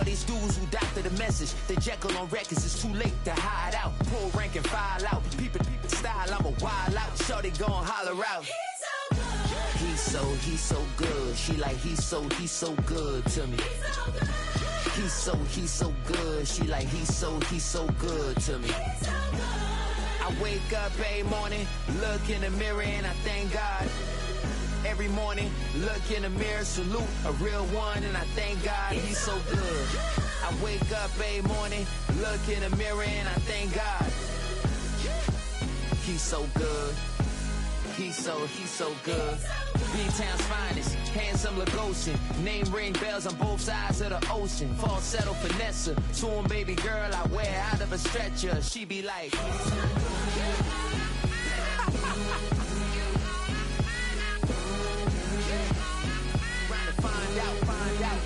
these dudes who doctor the message. They Jekyll on records, it's too late to hide out. Pull rank and file out. Peep style, I'm a wild out. Shorty gon' holler out. He's so good. She like he's so good to me. He's so good. She like he's so good to me. I wake up every morning, look in the mirror and I thank God. Every morning, look in the mirror, salute a real one and I thank God he's so good. I wake up every morning, look in the mirror and I thank God. He's so good. He's so good. B-Town's finest, handsome Lagosian. Name ring bells on both sides of the ocean. Falsetto finesse, swoon baby girl I wear out of a stretcher. She be like find out.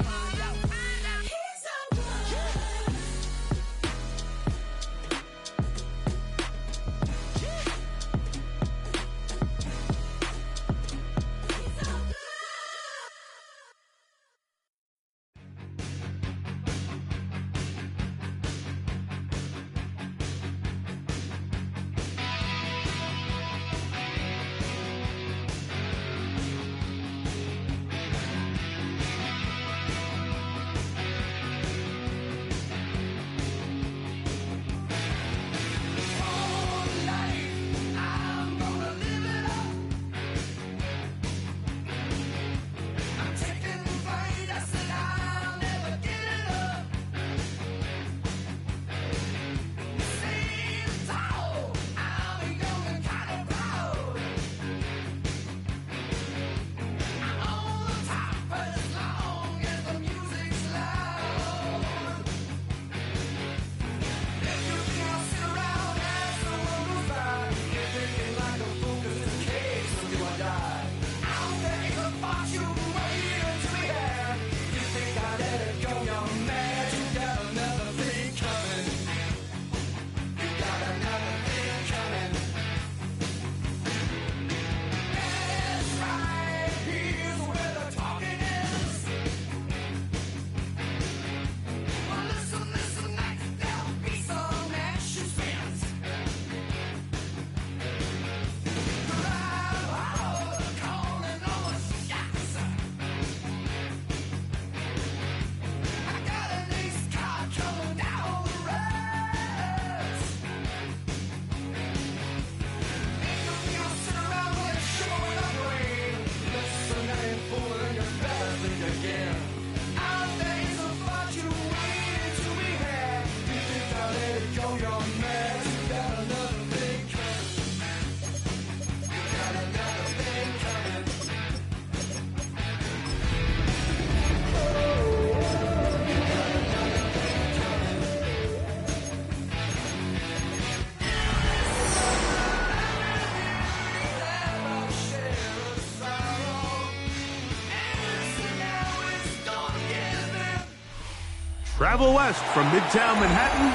Travel west from Midtown Manhattan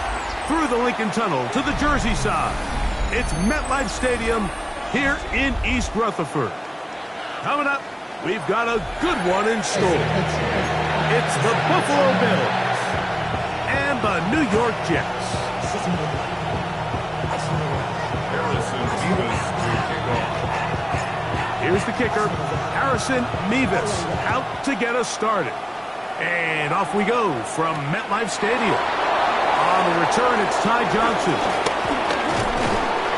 through the Lincoln Tunnel to the Jersey side. It's MetLife Stadium here in East Rutherford. Coming up, we've got a good one in store. It's the Buffalo Bills and the New York Jets. Here's the kicker, Harrison Mevis, out to get us started. And off we go from MetLife Stadium. On the return, it's Ty Johnson.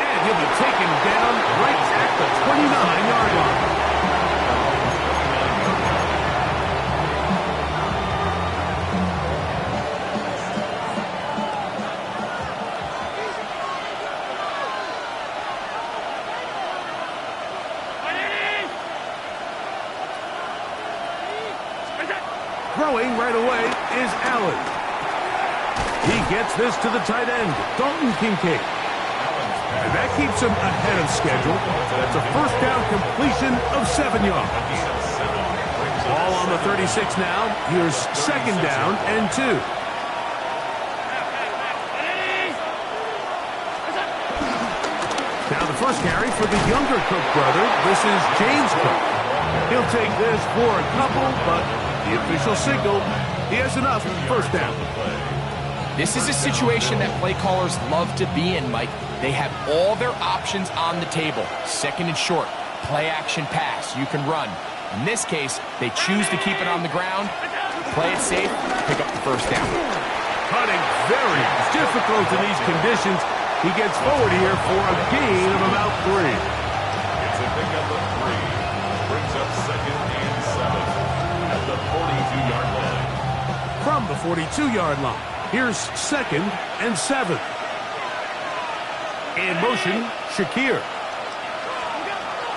And he'll be taken down right at the 29-yard line. Throwing right away is Allen. He gets this to the tight end, Dalton Kincaid. And that keeps him ahead of schedule. That's a first down completion of 7 yards. Ball on the 36 now. Here's second down and 2. Now the first carry for the younger Cook brother. This is James Cook. He'll take this for a couple, but the official signal, He has enough. First down. This is a situation that play callers love to be in, Mike. They have all their options on the table. Second and short, play action pass, you can run. In this case, they choose to keep it on the ground, play it safe, pick up the first down. Cutting very difficult in these conditions. He gets forward here for a gain of about 3. It's a pickup of 3. Brings up second and 7 at the 42-yard line. From the 42-yard line, here's second and 7. In motion, Shakir.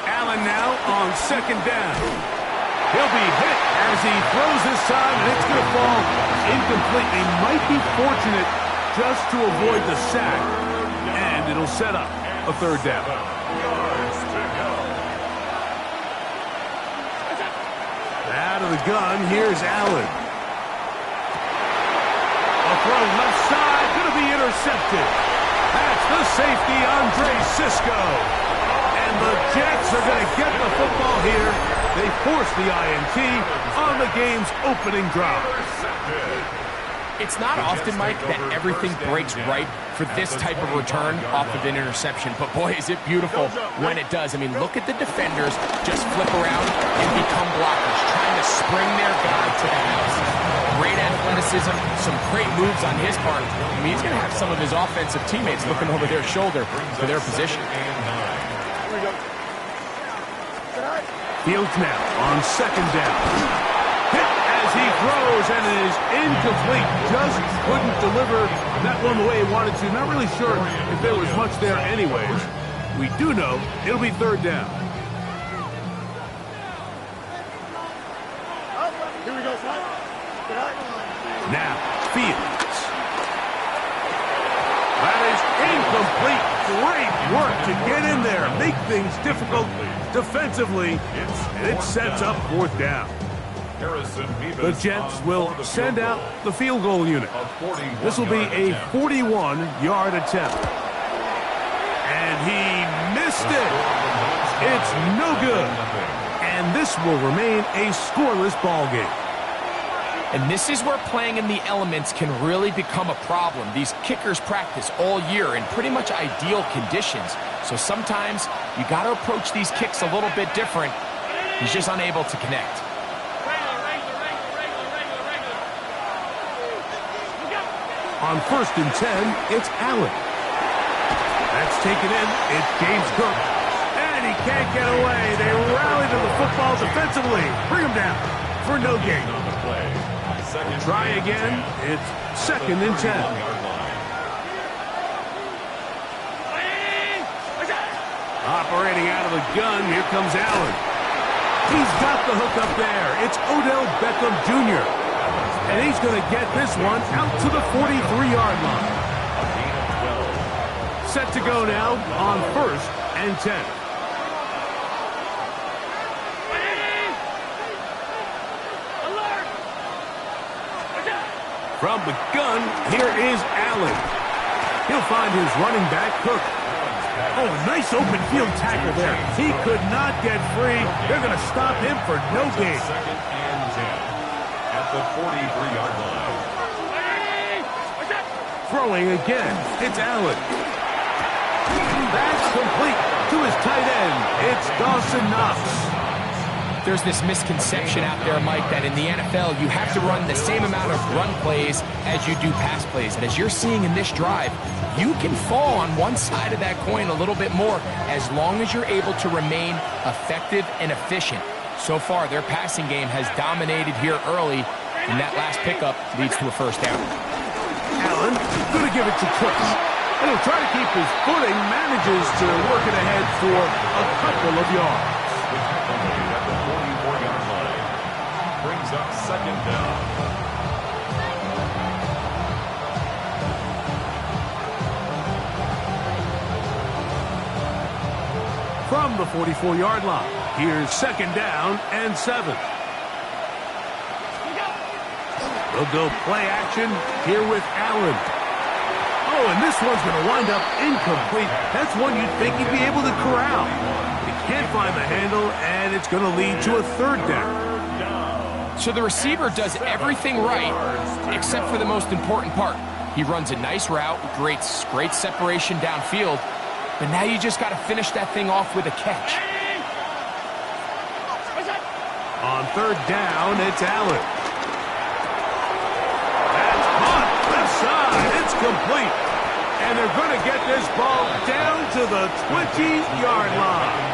Allen now on second down. He'll be hit as he throws this time, and it's going to fall incomplete. He might be fortunate just to avoid the sack, and it'll set up a third down. Out of the gun, here's Allen. A throw left side, going to be intercepted. That's the safety, Andre Cisco. And the Jets are going to get the football here. They force the INT on the game's opening drive. It's not often, Mike, that everything breaks right for this type of return off of an interception. But, boy, is it beautiful when it does. I mean, look at the defenders just flip around and become blockers, trying to spring their guy to the house. Great athleticism, some great moves on his part. I mean, he's going to have some of his offensive teammates looking over their shoulder for their position. Fields now on second down. Hit as he throws, and it is incomplete. Just couldn't deliver that one the way he wanted to. Not really sure if there was much there anyways. We do know it'll be third down. Here we go, son. Now, Fields. That is incomplete. Great work to get in there, make things difficult defensively, and it sets up fourth down. The Jets will send out the field goal unit. This will be a 41-yard attempt. And he missed it. It's no good. And this will remain a scoreless ball game. And this is where playing in the elements can really become a problem. These kickers practice all year in pretty much ideal conditions. So sometimes you got to approach these kicks a little bit different. He's just unable to connect. On first and 10, it's Allen. That's taken in. It's James Cook. And he can't get away. They rally to the football defensively. Bring him down for no gain. Try again. It's second and 10. Operating out of the gun, here comes Allen. He's got the hook up there. It's Odell Beckham Jr. And he's going to get this one out to the 43-yard line. Set to go now on first and 10. From the gun, here is Allen. He'll find his running back, Cook. Oh, nice open field tackle there. He could not get free. They're going to stop him for no gain. Second and 10 at the 43-yard line. Throwing again, it's Allen. That's complete to his tight end. It's Dawson Knox. There's this misconception out there, Mike, that in the NFL you have to run the same amount of run plays as you do pass plays. And as you're seeing in this drive, you can fall on one side of that coin a little bit more as long as you're able to remain effective and efficient. So far, their passing game has dominated here early, and that last pickup leads to a first down. Allen going to give it to Cook. And he'll try to keep his footing, manages to work it ahead for a couple of yards. At the 44-yard line. Brings up second down. From the 44-yard line, here's second down and 7. They'll go play action here with Allen. Oh, and this one's going to wind up incomplete. That's one you'd think he'd be able to corral. He can't find the handle, and it's going to lead to a third down. So the receiver does everything right except for the most important part. He runs a nice route, great separation downfield, but now you just got to finish that thing off with a catch. On third down, it's Allen. That's caught. Left side. It's complete. And they're going to get this ball down to the 20-yard line.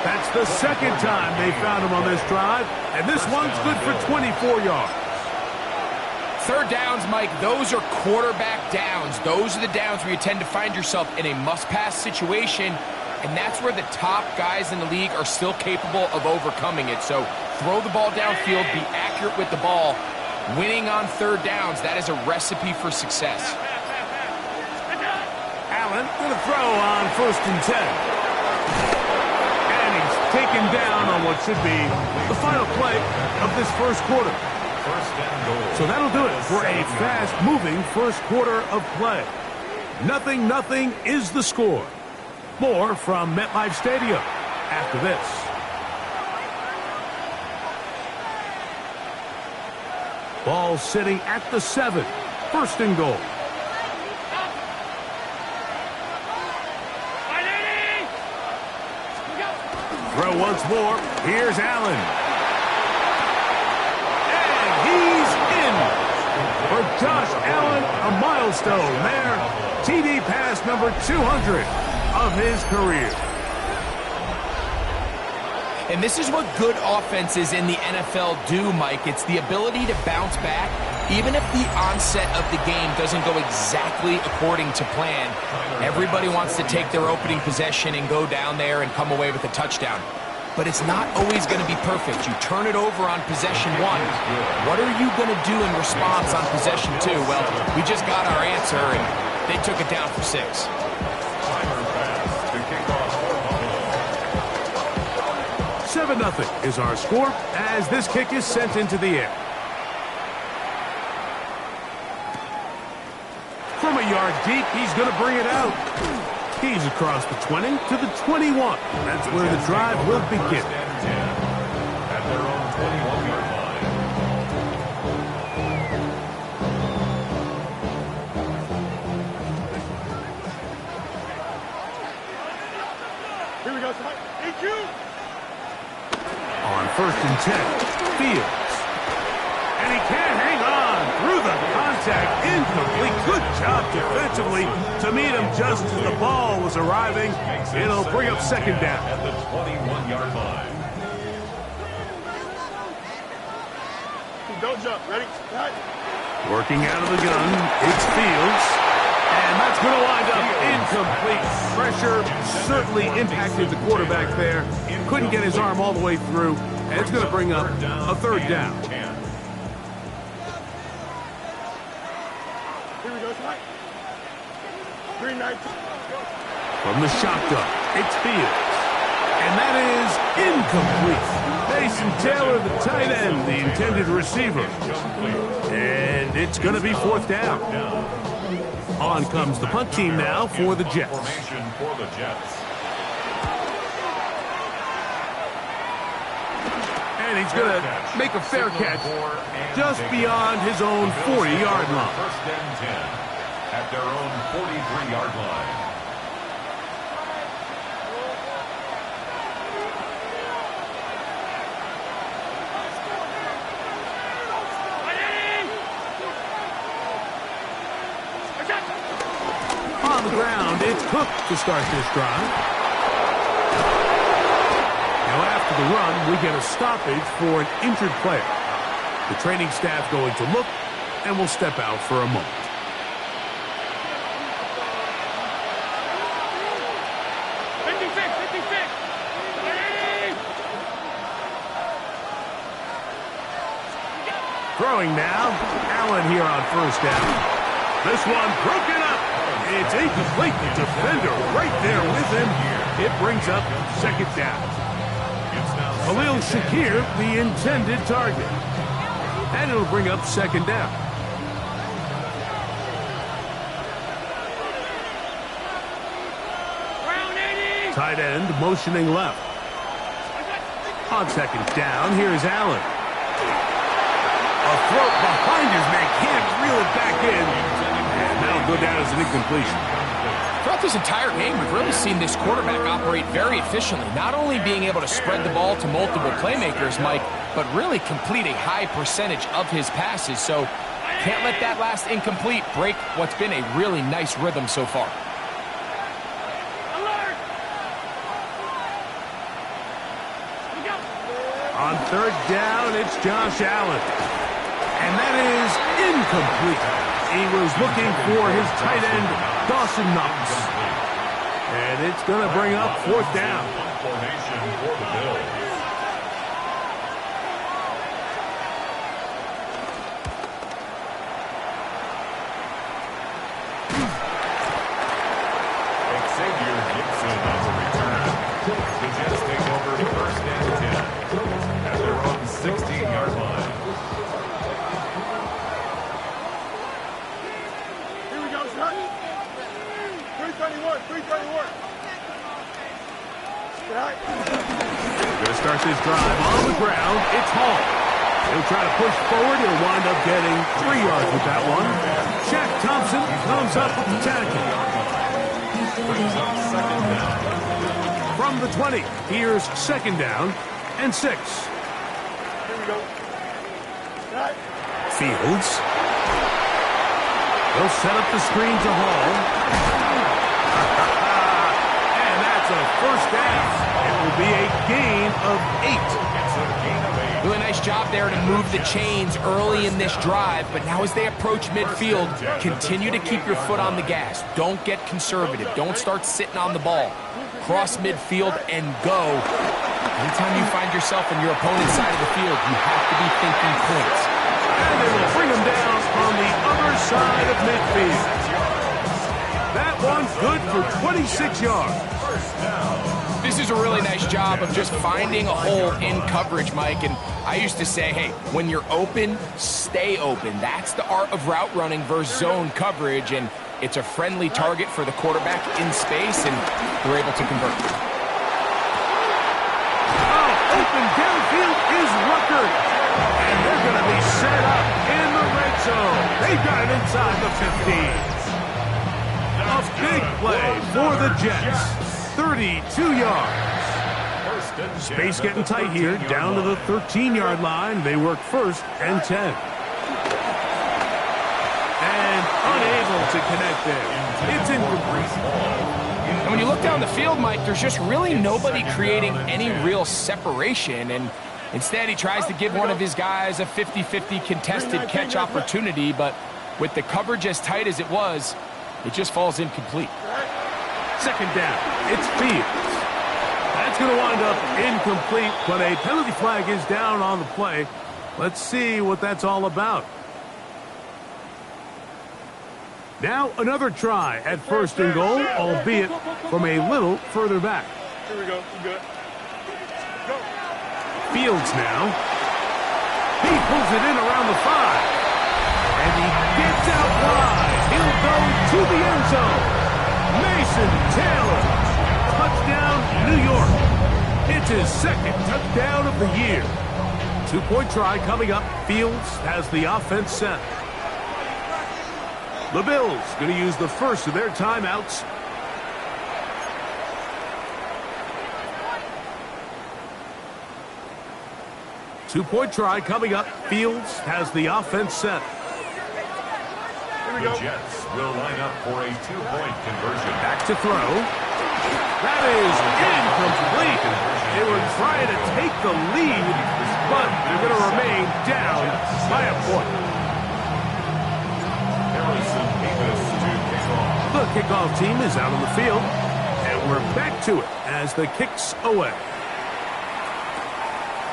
That's the second time they found him on this drive, and this one's good for 24 yards. Third downs, Mike, those are quarterback downs. Those are the downs where you tend to find yourself in a must-pass situation, and that's where the top guys in the league are still capable of overcoming it. So throw the ball downfield, be accurate with the ball. Winning on third downs, that is a recipe for success. Allen going to throw on 1st and 10. And he's taken down on what should be the final play of this first quarter. So that'll do it for a fast-moving first quarter of play. 0-0 is the score. More from MetLife Stadium after this. Ball sitting at the 7. 1st and goal. Throw once more. Here's Allen. He's in for Josh Allen, a milestone there. TD pass number 200 of his career. And this is what good offenses in the NFL do, Mike. It's the ability to bounce back, even if the onset of the game doesn't go exactly according to plan. Everybody wants to take their opening possession and go down there and come away with a touchdown. But it's not always going to be perfect. You turn it over on possession 1. What are you going to do in response on possession 2? Well, we just got our answer, and they took it down for 6. 7-0 is our score as this kick is sent into the air. From a yard deep, he's going to bring it out. He's across the 20 to the 21. That's where the drive will begin. At their own 21-yard line. Here we go. Thank you. On 1st and 10, Fields. And he can't hang on through the contact. Incomplete. Good job defensively to meet him just as the ball was arriving. It'll bring up 2nd down. At the 21-yard line. Don't jump. Ready? Right. Working out of the gun, it's Fields. And that's going to wind up incomplete. Pressure certainly impacted the quarterback there. Couldn't get his arm all the way through. And it's going to bring up a 3rd down. Here we go. Right. 3-19. From the shotgun, it's Fields. And that is incomplete. Mason Taylor, the tight end, the intended receiver. And it's going to be 4th down. On comes the punt team now for the Jets. Formation for the Jets. And he's going to make a fair catch just beyond his own 40-yard line. 1st and 10 at their own 43-yard line. On the ground, it's Cook to start this drive. Now after the run, we get a stoppage for an injured player. The training staff going to look and will step out for a moment. Throwing now, Allen here on 1st down. This one broken up. It's incomplete. The defender right there with him. It brings up 2nd down. Khalil Shakir, the intended target. And it'll bring up 2nd down. Tight end motioning left. On 2nd down, here's Allen. A throat behind his man, can't reel it back in. And that'll go down as an incompletion. Throughout this entire game, we've really seen this quarterback operate very efficiently, not only being able to spread the ball to multiple playmakers, Mike, but really complete a high percentage of his passes. So can't let that last incomplete break what's been a really nice rhythm so far. On third down, it's Josh Allen. And that is incomplete. He was looking for his tight end, Dawson Knox. And it's going to bring up fourth down. Formation for the Bills. Xavier Gibson on the return. The Jets take over first and 10 at their own 16-yard line. Here we go, son. 331, 331. Going to start this drive on the ground. It's Hall. He'll try to push forward. He'll wind up getting 3 yards with that one. Shaq Thompson comes up with the tackle. Brings up second down. From the 20, here's second down and 6. Here we go. Right. Fields. He'll set up the screen to Hall. And that's a first down. It will be a gain of 8. It's a gain of 8. Really nice job there to move the chains early in this drive, but now as they approach midfield, continue to keep your foot on the gas. Don't get conservative. Don't start sitting on the ball. Cross midfield and go. Anytime you find yourself on your opponent's side of the field, you have to be thinking points. And they will bring him down on the other side of midfield. That one's good for 26 yards. This is a really nice job of just finding a hole in coverage, Mike. And I used to say, hey, when you're open, stay open. That's the art of route running versus zone coverage. And it's a friendly target for the quarterback in space, and they're able to convert. Oh, open downfield is Rucker. And they're going to be set up in the red zone. They've got it inside the 15. A big play for the Jets. 32 yards. Space getting tight here, down to the 13-yard line. They work first and 10. And unable to connect there. It's incomplete. And when you look down the field, Mike, there's just really nobody creating any real separation. And instead, he tries to give one of his guys a 50-50 contested catch opportunity. But with the coverage as tight as it was, it just falls incomplete. Second down, it's Fields. That's going to wind up incomplete, but a penalty flag is down on the play. Let's see what that's all about. Now another try at first and goal, albeit from a little further back. Here we go. You good? Go. Fields now. He pulls it in around the 5. And he gets out wide. He'll go to the end zone. Mason Taylor, touchdown, New York. It's his second touchdown of the year. 2-point try coming up. Fields has the offense set. The Bills going to use the first of their timeouts. Two-point try coming up. Fields has the offense set. The Jets will line up for a 2-point conversion. Back to throw. That is incomplete. They were trying to take the lead, but they're going to remain down by a point. Harrison Davis to kick off. The kickoff team is out on the field, and we're back to it as the kick's away.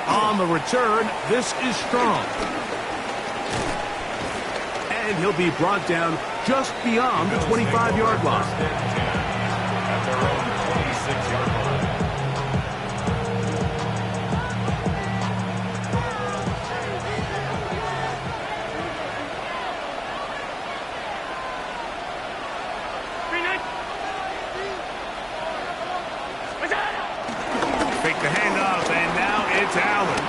On the return, this is Strong. And he'll be brought down just beyond the 25-yard line. At their own 26-yard line. Fake the handoff, and now it's Allen.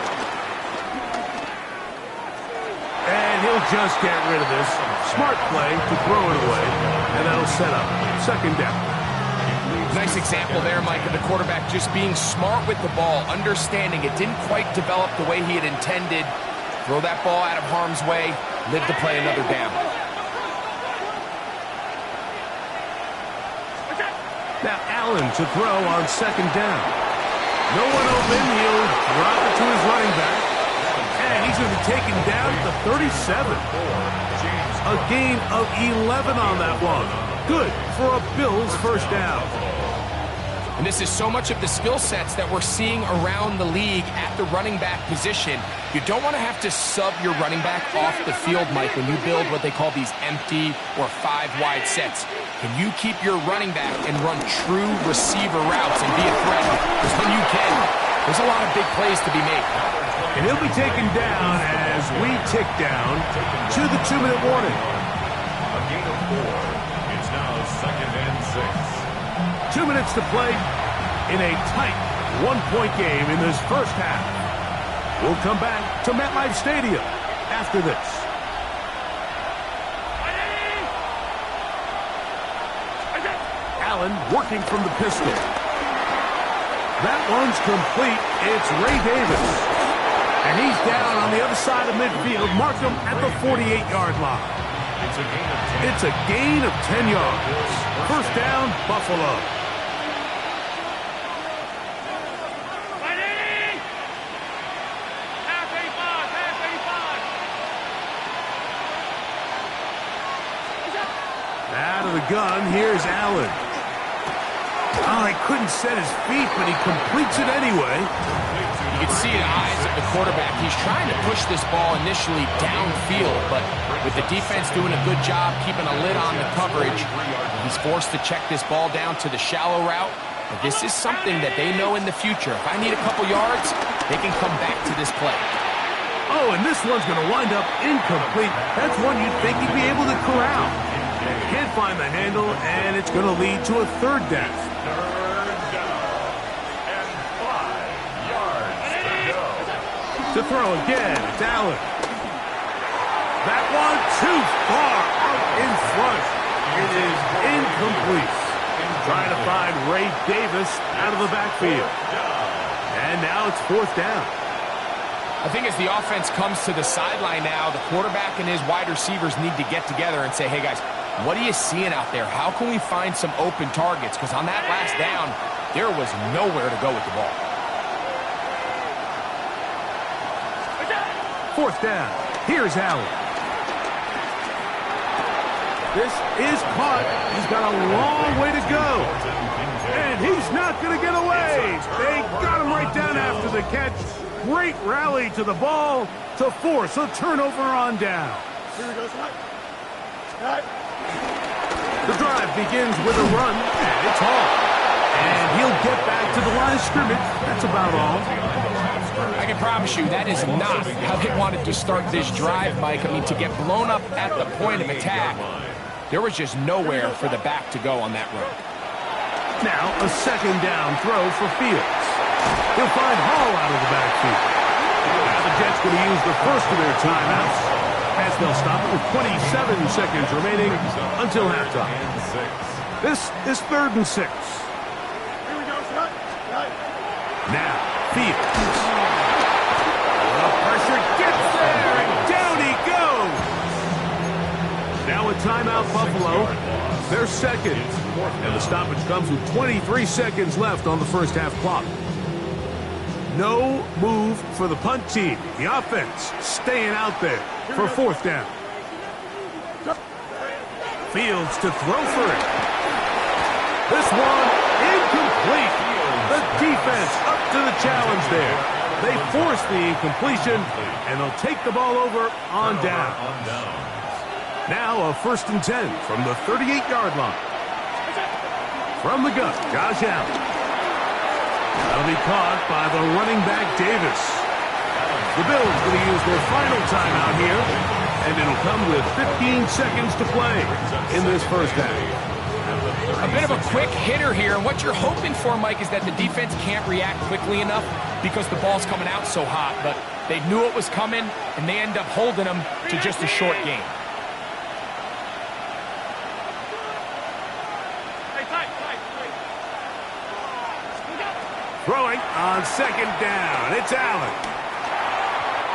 just get rid of this. Smart play to throw it away, and that'll set up second down. Nice example there, Mike, of the quarterback just being smart with the ball, understanding it didn't quite develop the way he had intended. Throw that ball out of harm's way, live to play another down. Now Allen to throw on second down. No one open, he'll drop it to his running back. And he's going to be taken down at the 37. A gain of 11 on that one. Good for a Bills first down. And this is so much of the skill sets that we're seeing around the league at the running back position. You don't want to have to sub your running back off the field, Mike, when you build what they call these empty or 5-wide sets. Can you keep your running back and run true receiver routes and be a threat? Because when you can, there's a lot of big plays to be made. And he'll be taken down as we tick down to the 2-minute warning. A gain of 4. It's now second and 6. 2 minutes to play in a tight one-point game in this first half. We'll come back to MetLife Stadium after this. Allen working from the pistol. That one's complete. It's Ray Davis. And he's down on the other side of midfield. Mark him at the 48-yard line. It's a gain of 10 yards. First down, Buffalo. Out of the gun, here's Allen. Oh, he couldn't set his feet, but he completes it anyway. You can see the eyes of the quarterback. He's trying to push this ball initially downfield, but with the defense doing a good job keeping a lid on the coverage, he's forced to check this ball down to the shallow route. But this is something that they know in the future. If I need a couple yards, they can come back to this play. Oh, and this one's going to wind up incomplete. That's one you'd think he'd be able to corral. Can't find the handle, and it's going to lead to a third down. Third down and 5 yards to go. To throw again, it's Allen. That one too far out in front. It is incomplete. Trying to find Ray Davis out of the backfield. And now it's fourth down. I think as the offense comes to the sideline now, the quarterback and his wide receivers need to get together and say, hey guys, what are you seeing out there? How can we find some open targets? Because on that last down, there was nowhere to go with the ball. Fourth down. Here's Allen. This is caught. He's got a long way to go. And he's not going to get away. They got him right down after the catch. Great rally to the ball to force a turnover on down. Here we go, Scott. The drive begins with a run, and it's Hall. And he'll get back to the line of scrimmage. That's about all. I can promise you that is not how they wanted to start this drive, Mike. I mean, to get blown up at the point of attack, there was just nowhere for the back to go on that run. Now a second down throw for Fields. He'll find Hall out of the backfield. Now the Jets going to use the first of their timeouts as they'll stop it with 27 seconds remaining until halftime. This is 3rd and 6. Here we go, Scott. Now Fields. The pressure gets there, and down he goes. Now a timeout, Buffalo. They're second. And the stoppage comes with 23 seconds left on the first half clock. No move for the punt team. The offense staying out there for fourth down. Fields to throw for it. This one incomplete. The defense up to the challenge there. They force the incompletion, and they'll take the ball over on down. Now a 1st and 10 from the 38-yard line. From the gun, Josh Allen. That'll be caught by the running back, Davis. The Bills going to use their final timeout here, and it'll come with 15 seconds to play in this first half. A bit of a quick hitter here, and what you're hoping for, Mike, is that the defense can't react quickly enough because the ball's coming out so hot. But They knew it was coming, and they end up holding them to just a short game. Throwing on second down. It's Allen.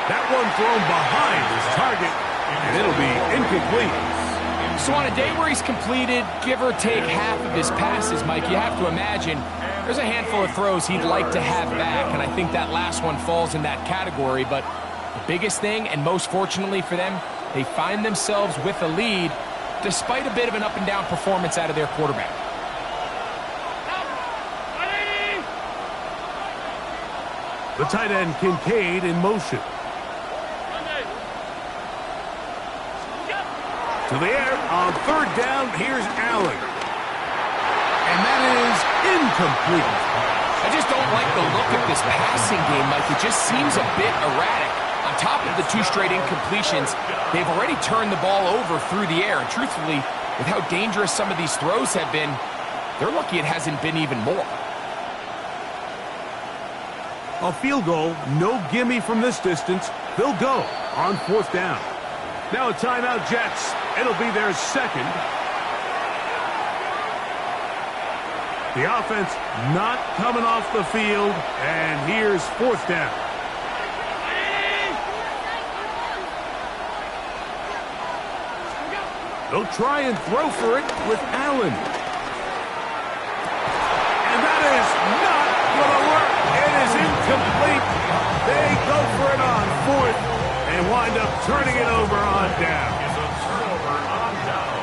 That one thrown behind his target, and it'll be incomplete. So on a day where he's completed, give or take half of his passes, Mike, you have to imagine there's a handful of throws he'd like to have back, and I think that last one falls in that category. But the biggest thing, and most fortunately for them, they find themselves with a lead despite a bit of an up-and-down performance out of their quarterback. The tight end, Kincaid, in motion. To the air on third down. Here's Allen. And that is incomplete. I just don't like the look of this passing game, Mike. It just seems a bit erratic. On top of the 2 straight incompletions, they've already turned the ball over through the air. And truthfully, with how dangerous some of these throws have been, they're lucky it hasn't been even more. A field goal, no gimme from this distance. They'll go on fourth down. Now a timeout, Jets. It'll be their second. The offense not coming off the field, and here's fourth down. They'll try and throw for it with Allen. And that is not going to work. It is incomplete. They go for it on fourth and wind up turning it over on down. It's a turnover on down.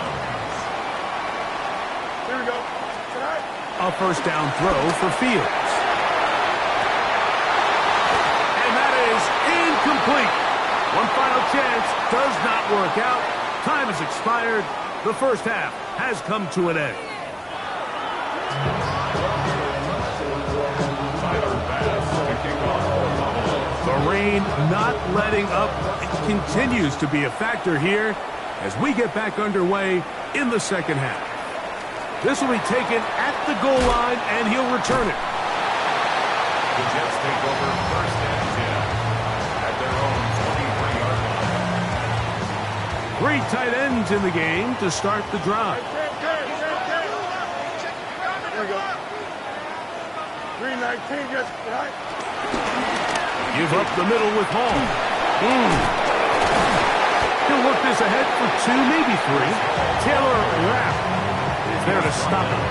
Here we go. A first down throw for Fields. And that is incomplete. One final chance does not work out. Time has expired. The first half has come to an end. The rain not letting up continues to be a factor here as we get back underway in the second half. This will be taken at the goal line, and he'll return it. The Jets take over first and 10 at their own 23-yard line. 3 tight ends in the game to start the drive. There we go. 319, just right. Give up the middle with Hall. He'll work this ahead for 2, maybe 3. Taylor Rapp is there to stop him.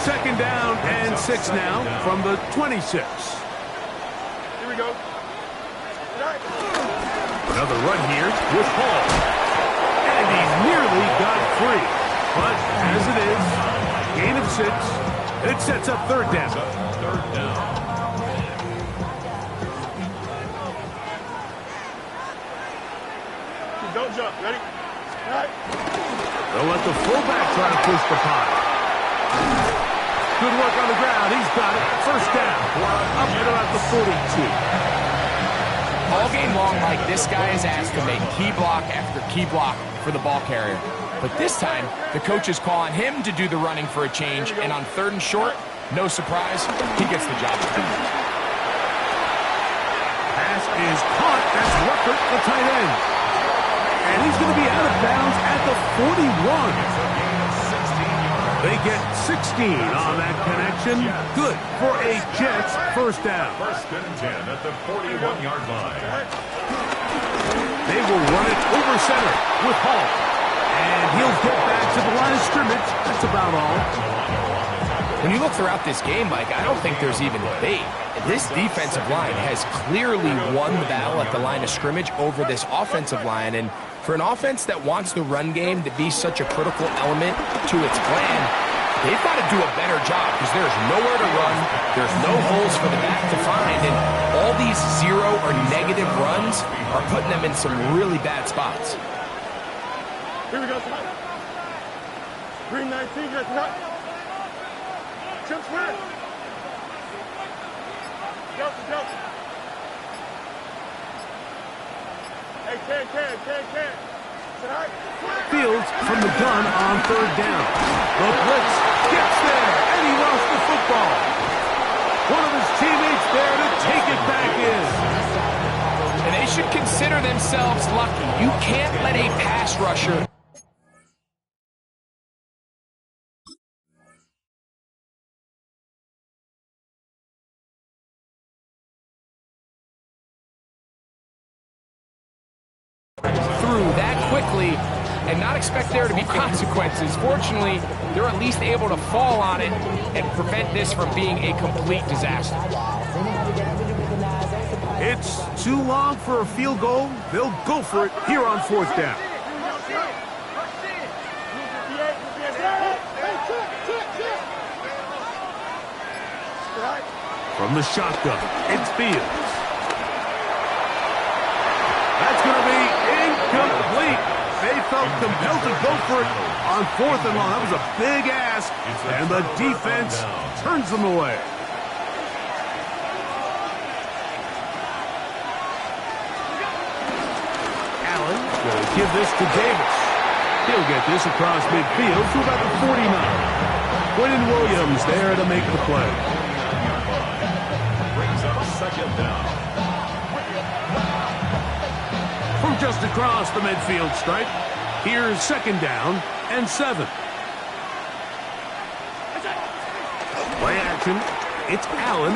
Second down and 6 now from the 26. Here we go. Right. Another run here with Hall. And he's nearly got free. But as it is, gain of 6. It sets up third down. Third down. Don't jump. Ready? Right. They'll let the fullback try to push the pile. Good work on the ground. He's got it. First down. Up at about the 42. All game long, Mike, this guy is asked to make key block after key block for the ball carrier. But this time, the coach is calling him to do the running for a change, and on third and short, no surprise, he gets the job done. Pass is caught. That's Ruckert, the tight end. And he's going to be out of bounds at the 41. They get 16 on that connection. Good for a Jets first down. First and 10 at the 41-yard line. They will run it over center with Hall. And he'll get back to the line of scrimmage. That's about all. When you look throughout this game, Mike, I don't think there's even debate. This defensive line has clearly won the battle at the line of scrimmage over this offensive line. And for an offense that wants the run game to be such a critical element to its plan, they've got to do a better job because there's nowhere to run, there's no holes for the back to find, and all these 0 or negative runs are putting them in some really bad spots. Here we go. 319, just right. Chip square. Jump. Hey, can. Tonight. Fields from the gun on third down. The blitz gets there, and he lost the football. One of his teammates there to take it back in. consider themselves lucky. You can't let a pass rusher through that quickly and not expect there to be consequences. Fortunately, they're at least able to fall on it and prevent this from being a complete disaster. It's too long for a field goal. They'll go for it here on 4th down. From the shotgun, it's Fields. That's going to be incomplete. They felt compelled to go for it on 4th and long. That was a big ask, and the defense turns them away. Allen going to give this to Davis. He'll get this across midfield to about the 49. Quentin Williams there to make the play. Brings up 2nd down. From just across the midfield stripe, here's 2nd down and 7. Play action. It's Allen.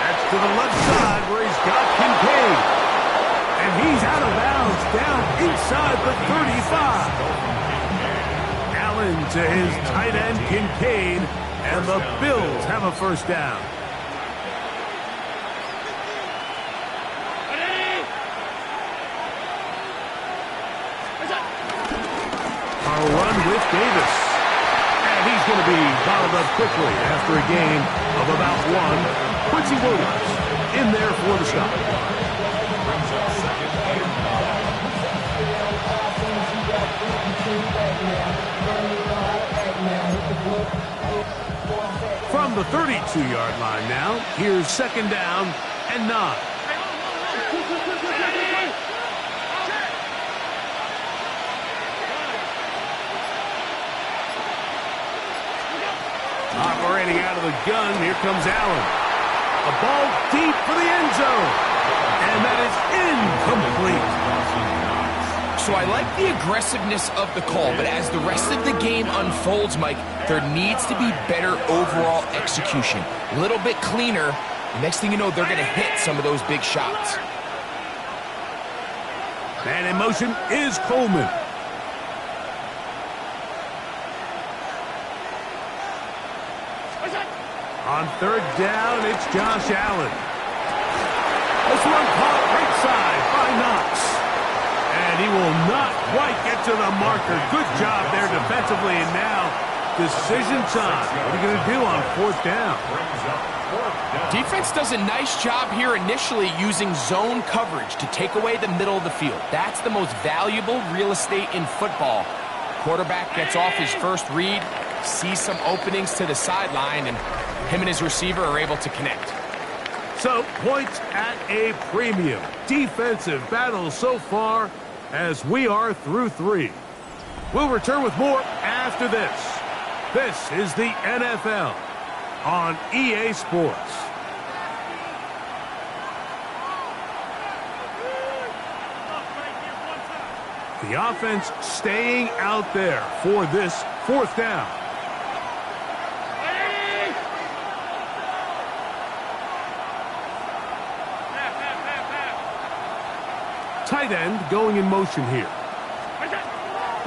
That's to the left side where he's got Kincaid. And he's out of bounds down inside the 35. Allen to his tight end Kincaid, and the Bills have a 1st down. A run with Davis. And he's going to be bottled up quickly after a gain of about 1. Quincy Williams in there for the stop. Brings up 2nd and 9. From the 32-yard line now, here's 2nd down and 9. Operating out of the gun, here comes Allen. A ball deep for the end zone. And that is incomplete. So I like the aggressiveness of the call, but as the rest of the game unfolds, Mike, there needs to be better overall execution. A little bit cleaner. The next thing you know, they're going to hit some of those big shots. And in motion is Coleman. On 3rd down, it's Josh Allen. This one caught right side by Knox. And he will not quite get to the marker. Good job there defensively, and now decision time. What are you going to do on 4th down? Defense does a nice job here initially using zone coverage to take away the middle of the field. That's the most valuable real estate in football. Quarterback gets off his first read, sees some openings to the sideline, and him and his receiver are able to connect. So, points at a premium. Defensive battle so far as we are through 3. We'll return with more after this. This is the NFL on EA Sports. The offense staying out there for this 4th down. Tight end going in motion here.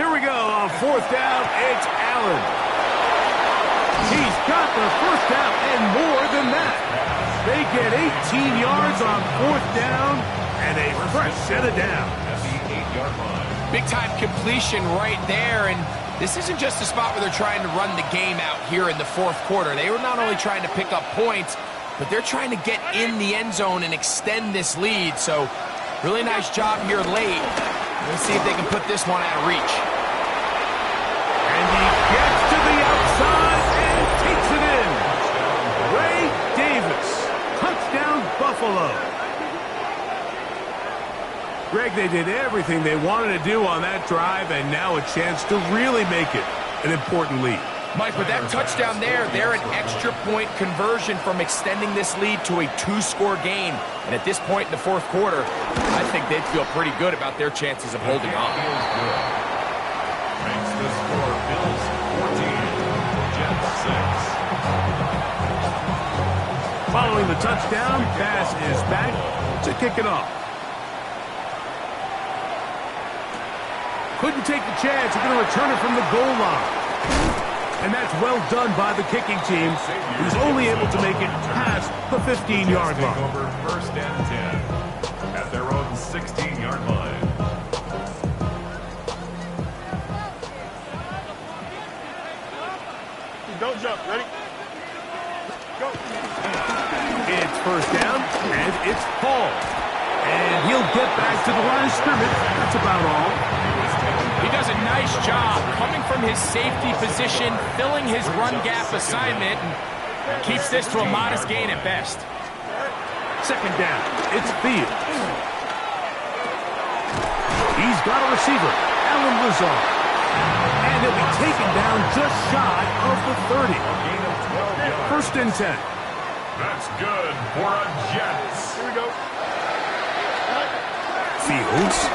Here we go on 4th down. It's Allen. He's got the 1st down and more than that. They get 18 yards on 4th down and a fresh set of downs. Big-time completion right there, and this isn't just a spot where they're trying to run the game out here in the 4th quarter. They were not only trying to pick up points, but they're trying to get in the end zone and extend this lead. So really nice job here late. Let's see if they can put this one out of reach. And he gets to the outside and takes it in. Ray Davis. Touchdown, Buffalo. Greg, they did everything they wanted to do on that drive, and now a chance to really make it an important lead. Mike, with that touchdown there, they're an extra point conversion from extending this lead to a 2-score game. And at this point in the fourth quarter, I think they'd feel pretty good about their chances of holding on. Makes the score Bills 14, Jets 6. Following the touchdown, pass is back to kick it off. Couldn't take the chance. They're going to return it from the goal line. And that's well done by the kicking team, who's only able to make it past the 15-yard line. Over first and 10 at their own 16-yard line. Don't jump. Ready? Go. It's first down, and it's Paul. And he'll get back to the line of scrimmage. That's about all. He does a nice job coming from his safety position, filling his run gap assignment, and keeps this to a modest gain at best. Second down, it's Fields. He's got a receiver, Alan Lazard. And he'll be taken down just shy of the 30. First and 10. That's good for a Jets. Here we go. Fields.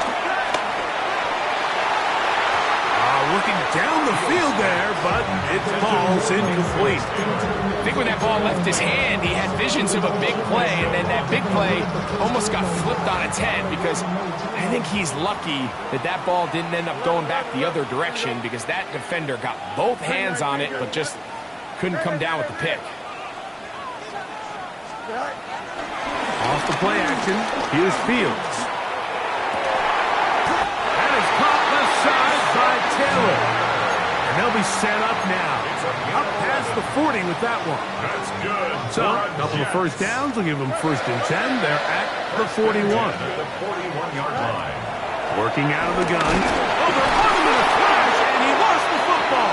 Looking down the field there, but it falls incomplete. I think when that ball left his hand, he had visions of a big play, and then that big play almost got flipped on its head because I think he's lucky that that ball didn't end up going back the other direction because that defender got both hands on it but just couldn't come down with the pick. Off the play action, here's Fields. That is caught left side by Taylor. And they'll be set up now. Up past the 40 with that one. That's good. So, a couple of first downs will give them first and 10. They're at the 41. The 41-yard line. Working out of the gun. Oh, they're on him in a flash, and he lost the football.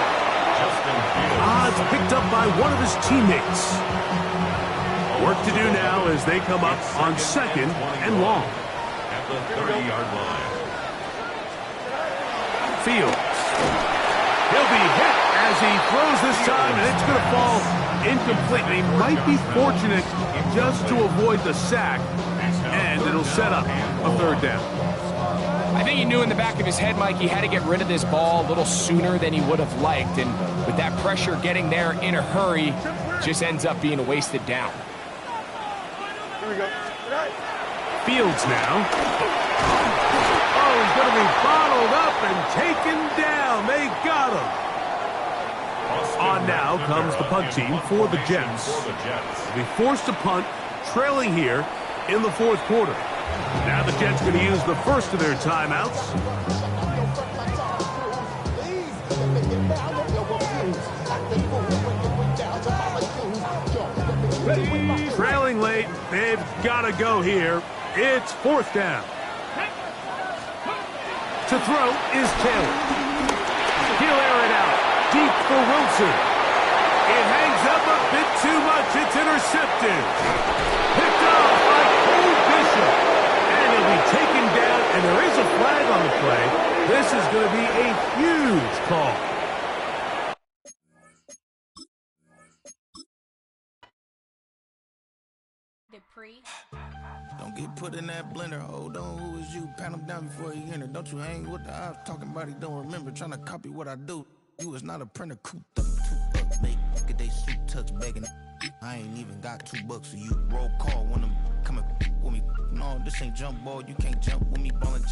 Justin Fields. It's picked up by one of his teammates. Work to do now as they come up on second and long. At the 30-yard line. Fields. He'll be hit as he throws this time, and it's going to fall incomplete. He might be fortunate just to avoid the sack, and it'll set up a third down. I think he knew in the back of his head, Mike, he had to get rid of this ball a little sooner than he would have liked, and with that pressure getting there in a hurry, just ends up being a wasted down. Here we go. Fields now. Oh, he's going to be bottled up and taken down. They got him. On now comes the punt team for the Jets. They'll be forced to punt, trailing here in the fourth quarter. Now the Jets going to use the first of their timeouts. Trailing late, they've got to go here. It's fourth down. To throw is Taylor. He'll air it out deep for Wilson. It hangs up a bit too much. It's intercepted. Picked off by Cole Bishop. And he'll be taken down, and there is a flag on the play. This is going to be a huge call. Don't get put in that blender. Hold on, who is you? Pat him down before you enter. Don't you hang with the ops talking about he don't remember. Trying to copy what I do. You is not a printer. Cooped up, too up. Make get they suit tucks begging. I ain't even got $2 for you. Roll call when I'm coming with me. No, this ain't jump ball. You can't jump with me. Ballin'